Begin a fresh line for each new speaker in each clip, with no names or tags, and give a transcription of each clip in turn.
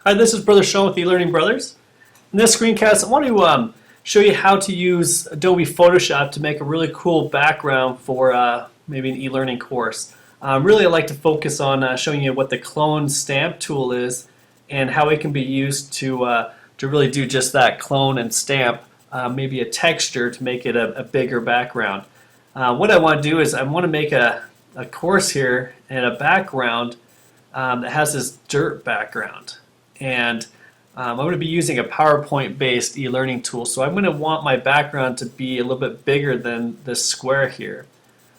Hi, this is Brother Sean with eLearningBros. In this screencast, I want to show you how to use Adobe Photoshop to make a really cool background for maybe an e-learning course. Really, I like to focus on showing you what the clone stamp tool is and how it can be used to really do just that, clone and stamp maybe a texture to make it a bigger background. What I want to do is I want to make a course here and a background that has this dirt background. And I'm going to be using a PowerPoint-based e-learning tool, so I'm going to want my background to be a little bit bigger than this square here.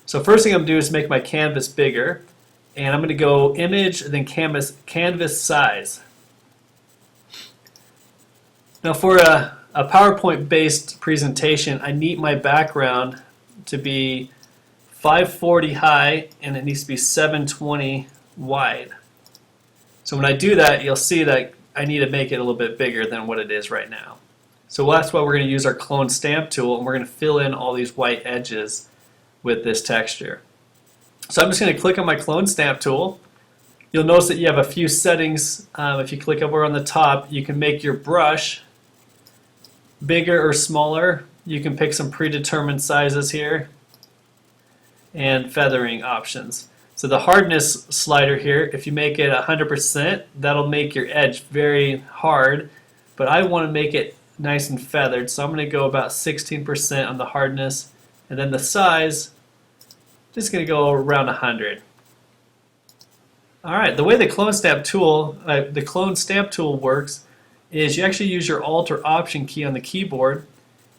So first thing I'm going to do is make my canvas bigger, and I'm going to go Image, and then Canvas Size. Now for a PowerPoint-based presentation, I need my background to be 540 high, and it needs to be 720 wide. So when I do that, you'll see that I need to make it a little bit bigger than what it is right now. So that's why we're going to use our clone stamp tool, and we're going to fill in all these white edges with this texture. So I'm just going to click on my clone stamp tool. You'll notice that you have a few settings. If you click over on the top, you can make your brush bigger or smaller. You can pick some predetermined sizes here and feathering options. So the hardness slider here, if you make it 100%, that'll make your edge very hard, but I want to make it nice and feathered, so I'm going to go about 16% on the hardness, and then the size, just going to go around 100. Alright, the way the clone stamp tool works is you actually use your Alt or Option key on the keyboard,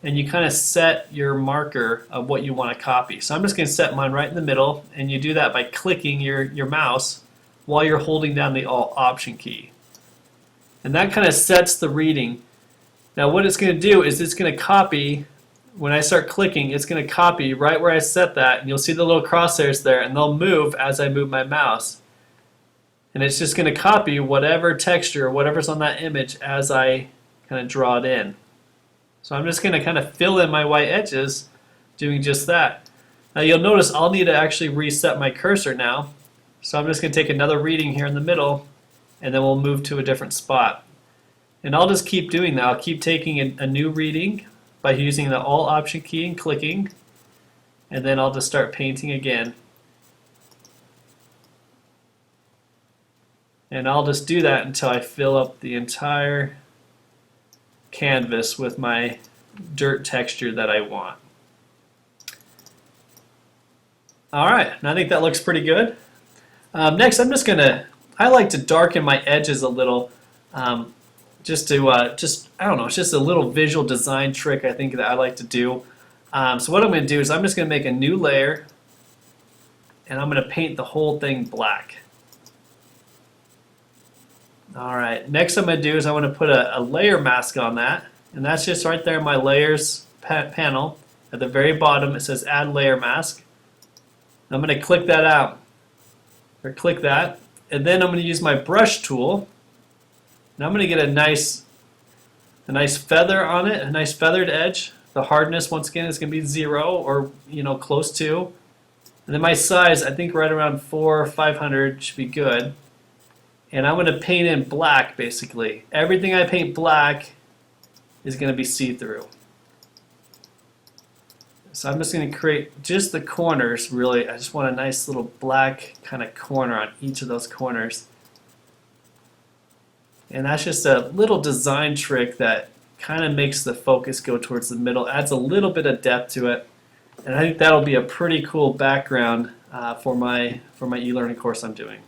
and you kind of set your marker of what you want to copy. So I'm just going to set mine right in the middle, and you do that by clicking your mouse while you're holding down the Alt Option key. And that kind of sets the reading. Now what it's going to do is it's going to copy, when I start clicking, it's going to copy right where I set that, and you'll see the little crosshairs there, and they'll move as I move my mouse. And it's just going to copy whatever texture, whatever's on that image as I kind of draw it in. So I'm just going to kind of fill in my white edges doing just that. Now you'll notice I'll need to actually reset my cursor now. So I'm just going to take another reading here in the middle, and then we'll move to a different spot. And I'll just keep doing that. I'll keep taking a new reading by using the Alt Option key and clicking, and then I'll just start painting again. And I'll just do that until I fill up the entire canvas with my dirt texture that I want. Alright, and I think that looks pretty good. Next, I like to darken my edges a little, I don't know, it's just a little visual design trick I think that I like to do. So what I'm going to do is I'm just going to make a new layer, and I'm going to paint the whole thing black. Alright, next I'm going to do is I want to put a layer mask on that, and that's just right there in my layers panel. At the very bottom it says add layer mask. I'm going to click that out, or click that, and then I'm going to use my brush tool, and I'm going to get a nice feather on it, a nice feathered edge. The hardness once again is going to be 0 or close to, and then my size I think right around 400 or 500 should be good. And I'm going to paint in black basically. Everything I paint black is going to be see-through. So I'm just going to create just the corners really. I just want a nice little black kind of corner on each of those corners. And that's just a little design trick that kind of makes the focus go towards the middle, adds a little bit of depth to it. And I think that'll be a pretty cool background for my e-learning course I'm doing.